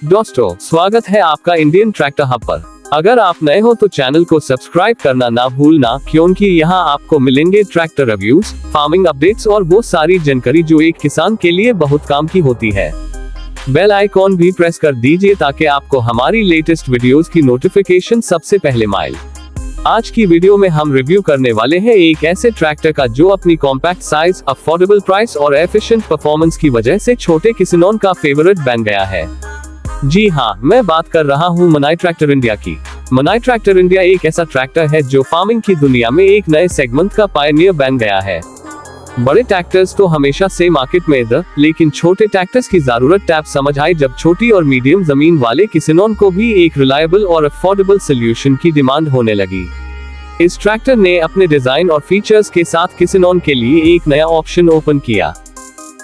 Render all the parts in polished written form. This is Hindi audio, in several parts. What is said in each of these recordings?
दोस्तों, स्वागत है आपका इंडियन ट्रैक्टर हब पर। अगर आप नए हो तो चैनल को सब्सक्राइब करना ना भूलना, क्योंकि यहाँ आपको मिलेंगे ट्रैक्टर रिव्यूज, फार्मिंग अपडेट्स और वो सारी जानकारी जो एक किसान के लिए बहुत काम की होती है। बेल आइकॉन भी प्रेस कर दीजिए ताकि आपको हमारी लेटेस्ट वीडियोस की नोटिफिकेशन सबसे पहले मिले। आज की वीडियो में हम रिव्यू करने वाले हैं एक ऐसे ट्रैक्टर का जो अपनी कॉम्पैक्ट साइज, अफोर्डेबल प्राइस और एफिशिएंट परफॉर्मेंस की वजह से छोटे किसानों का फेवरेट बन गया है। जी हाँ, मैं बात कर रहा हूँ मनाई ट्रैक्टर इंडिया की। मनाई ट्रैक्टर इंडिया एक ऐसा ट्रैक्टर है जो फार्मिंग की दुनिया में एक नए सेगमेंट का पायनियर बन गया है। बड़े ट्रैक्टर्स तो हमेशा से मार्केट में थे, लेकिन छोटे ट्रैक्टर्स की जरूरत तब समझ आई जब छोटी और मीडियम जमीन वाले किसानों को भी एक रिलायबल और अफोर्डेबल सोल्यूशन की डिमांड होने लगी। इस ट्रैक्टर ने अपने डिजाइन और फीचर्स के साथ किसानों के लिए एक नया ऑप्शन ओपन किया।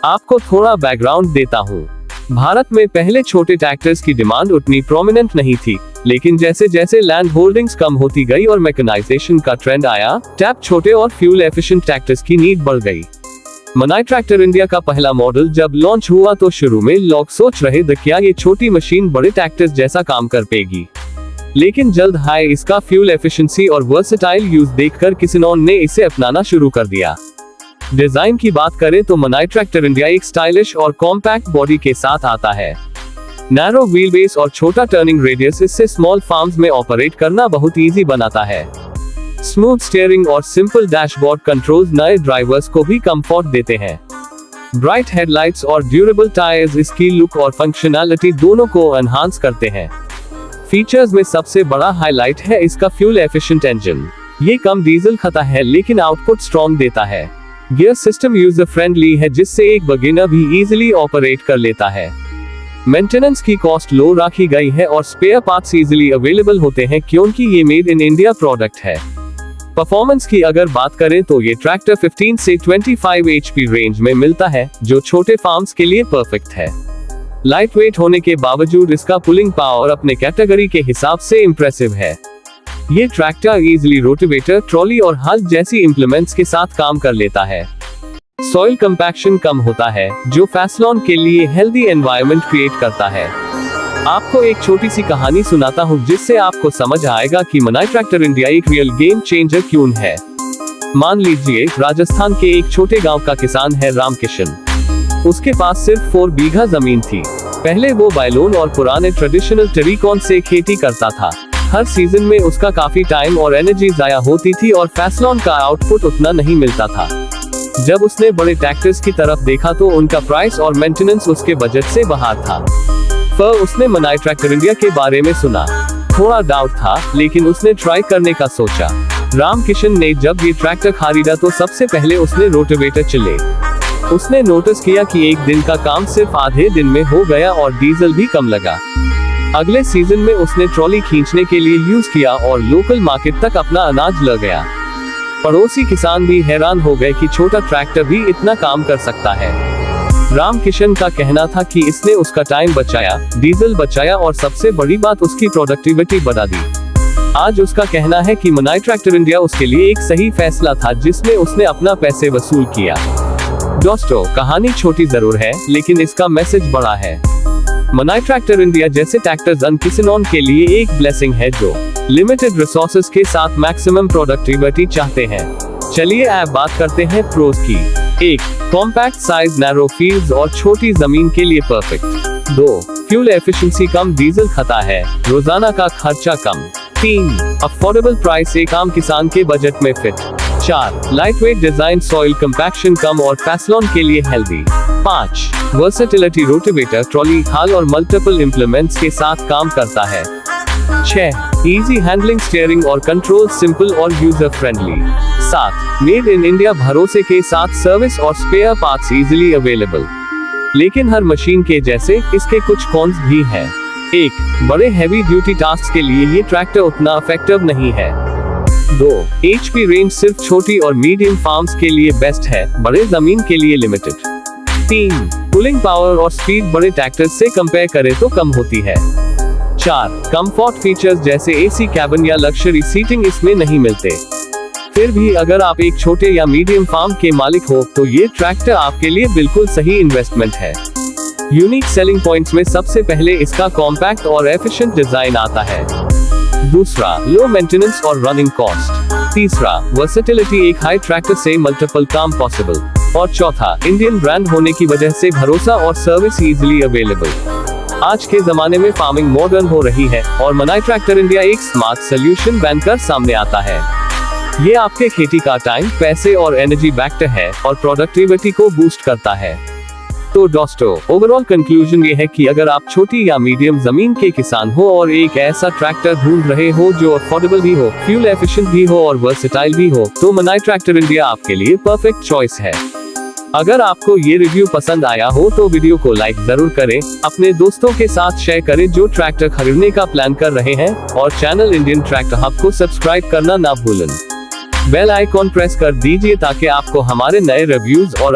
आपको थोड़ा बैकग्राउंड देता हूँ। भारत में पहले छोटे ट्रैक्टर्स की डिमांड उतनी प्रोमिनेंट नहीं थी, लेकिन जैसे जैसे लैंड होल्डिंग्स कम होती गई और मैकेनाइजेशन का ट्रेंड आया, तब छोटे और फ्यूल एफिशिएंट ट्रैक्टर्स की नीड बढ़ गई। मनाई ट्रैक्टर इंडिया का पहला मॉडल जब लॉन्च हुआ तो शुरू में लोग सोच रहे थे क्या ये छोटी मशीन बड़े ट्रैक्टर्स जैसा काम कर पाएगी, लेकिन जल्द ही इसका फ्यूल एफिशिएंसी और वर्सेटाइल यूज देखकर किसानों ने इसे अपनाना शुरू कर दिया। डिजाइन की बात करें तो मनाई ट्रैक्टर इंडिया एक स्टाइलिश और कॉम्पैक्ट बॉडी के साथ आता है। नैरो व्हील बेस और छोटा टर्निंग रेडियस इससे स्मॉल फार्म्स में ऑपरेट करना बहुत इजी बनाता है। स्मूथ स्टीयरिंग और सिंपल डैशबोर्ड कंट्रोल्स नए ड्राइवर्स को भी कंफर्ट देते हैं। ब्राइट हेडलाइट्स और ड्यूरेबल टायर्स इसकी लुक और फंक्शनैलिटी दोनों को एनहांस करते हैं। फीचर्स में सबसे बड़ा हाईलाइट है इसका फ्यूल एफिशिएंट इंजन। ये कम डीजल खाता है लेकिन आउटपुट स्ट्रॉन्ग देता है। गियर सिस्टम यूजर फ्रेंडली है जिससे एक बिगिनर भी इजीली ऑपरेट कर लेता है। मेंटेनेंस की कॉस्ट लो रखी गई है और स्पेयर पार्ट्स इजीली अवेलेबल होते हैं क्योंकि ये मेड इन इंडिया प्रोडक्ट है। परफॉर्मेंस की अगर बात करें तो ये ट्रैक्टर 15 से 25 HP रेंज में मिलता है, जो छोटे फार्म्स के लिए परफेक्ट है। लाइट वेट होने के बावजूद इसका पुलिंग पावर अपने कैटेगरी के हिसाब से इम्प्रेसिव है। ये ट्रैक्टर इजीली रोटिवेटर, ट्रॉली और हल जैसी इंप्लीमेंट्स के साथ काम कर लेता है। सॉइल कंपैक्शन कम होता है, जो फैसलोन के लिए हेल्दी एनवायरनमेंट क्रिएट करता है। आपको एक छोटी सी कहानी सुनाता हूँ जिससे आपको समझ आएगा कि मनाई ट्रैक्टर इंडिया एक रियल गेम चेंजर क्यों है। मान लीजिए राजस्थान के एक छोटे गांव का किसान है रामकिशन। उसके पास सिर्फ 4 बीघा जमीन थी। पहले वो बैलों और पुराने ट्रेडिशनल तरीकों से खेती करता था। हर सीजन में उसका काफी टाइम और एनर्जी जाया होती थी और फैसलोन का आउटपुट उतना नहीं मिलता था। जब उसने बड़े ट्रैक्टर्स की तरफ देखा तो उनका प्राइस और मेंटेनेंस उसके बजट से बाहर था। फिर उसने मनाई ट्रैक्टर इंडिया के बारे में सुना। थोड़ा डाउट था, लेकिन उसने ट्राई करने का सोचा। रामकिशन ने जब ये ट्रैक्टर खरीदा तो सबसे पहले उसने रोटिवेटर चले। उसने नोटिस किया कि एक दिन का काम सिर्फ आधे दिन में हो गया और डीजल भी कम लगा। अगले सीजन में उसने ट्रॉली खींचने के लिए यूज किया और लोकल मार्केट तक अपना अनाज ले गया। पड़ोसी किसान भी हैरान हो गए कि छोटा ट्रैक्टर भी इतना काम कर सकता है। रामकिशन का कहना था कि इसने उसका टाइम बचाया, डीजल बचाया और सबसे बड़ी बात उसकी प्रोडक्टिविटी बढ़ा दी। आज उसका कहना है कि मनाई ट्रैक्टर इंडिया उसके लिए एक सही फैसला था जिसमें उसने अपना पैसे वसूल किया। दोस्तों, कहानी छोटी जरूर है लेकिन इसका मैसेज बड़ा है। मनाई ट्रैक्टर इंडिया जैसे ट्रैक्टर्स अन किसानों के लिए एक ब्लेसिंग है जो लिमिटेड रिसोर्सेज के साथ मैक्सिमम प्रोडक्टिविटी चाहते हैं। चलिए अब बात करते हैं प्रोज की। 1. कॉम्पैक्ट साइज, नैरो फील्ड्स और छोटी जमीन के लिए परफेक्ट। 2. फ्यूल एफिशिएंसी कम, डीजल खाता है, रोजाना का खर्चा कम। 3. अफोर्डेबल प्राइस, एक आम किसान के बजट में fit. 4. Light weight design, soil compaction कम और फैसलोन के लिए हेल्दी। 5. वर्सेटिलिटी, रोटिवेटर, ट्रॉली, हाल और मल्टीपल इंप्लीमेंट्स के साथ काम करता है। 6. इजी हैंडलिंग, स्टीयरिंग और कंट्रोल सिंपल और user friendly. 7. Made in India, भरोसे के साथ सर्विस और स्पेयर पार्ट्स इजीली अवेलेबल। लेकिन हर मशीन के जैसे इसके कुछ कॉन्स भी हैं। 1. बड़े हैवी ड्यूटी टास्क के लिए ये ट्रैक्टर उतना इफेक्टिव नहीं है। 2. HP रेंज सिर्फ छोटी और मीडियम फार्म्स के लिए बेस्ट है, बड़े जमीन के लिए लिमिटेड। 3. पुलिंग पावर और स्पीड बड़े ट्रैक्टर्स से कंपेयर करें तो कम होती है। 4. कंफर्ट फीचर्स जैसे AC कैबिन या लग्जरी सीटिंग इसमें नहीं मिलते। फिर भी अगर आप एक छोटे या मीडियम फार्म के मालिक हो तो ये ट्रैक्टर आपके लिए बिल्कुल सही इन्वेस्टमेंट है। यूनिक सेलिंग पॉइंट्स में सबसे पहले इसका कॉम्पैक्ट और एफिशिएंट डिजाइन आता है। दूसरा, लो मेंटेनेंस और रनिंग कॉस्ट। तीसरा, वर्सेटिलिटी, एक हाई ट्रैक्टर से मल्टीपल काम पॉसिबल। और चौथा, इंडियन ब्रांड होने की वजह से भरोसा और सर्विस इजीली अवेलेबल। आज के जमाने में फार्मिंग मॉडर्न हो रही है और मनाई ट्रैक्टर इंडिया एक स्मार्ट सोल्यूशन बनकर सामने आता है। ये आपके खेती का टाइम, पैसे और एनर्जी बैक्टर है और प्रोडक्टिविटी को बूस्ट करता है। तो दोस्तों, ओवरऑल कंक्लूजन ये है कि अगर आप छोटी या मीडियम जमीन के किसान हो और एक ऐसा ट्रैक्टर ढूंढ रहे हो जो अफोर्डेबल भी हो, फ्यूल एफिशिएंट भी हो और वर्सेटाइल भी हो, तो मनाई ट्रैक्टर इंडिया आपके लिए परफेक्ट चॉइस है। अगर आपको ये रिव्यू पसंद आया हो तो वीडियो को लाइक जरूर करें, अपने दोस्तों के साथ शेयर करें जो ट्रैक्टर खरीदने का प्लान कर रहे हैं, और चैनल इंडियन ट्रैक्टर हब को सब्सक्राइब करना ना भूलें। बेल आइकॉन प्रेस कर दीजिए ताकि आपको हमारे नए रिव्यूज और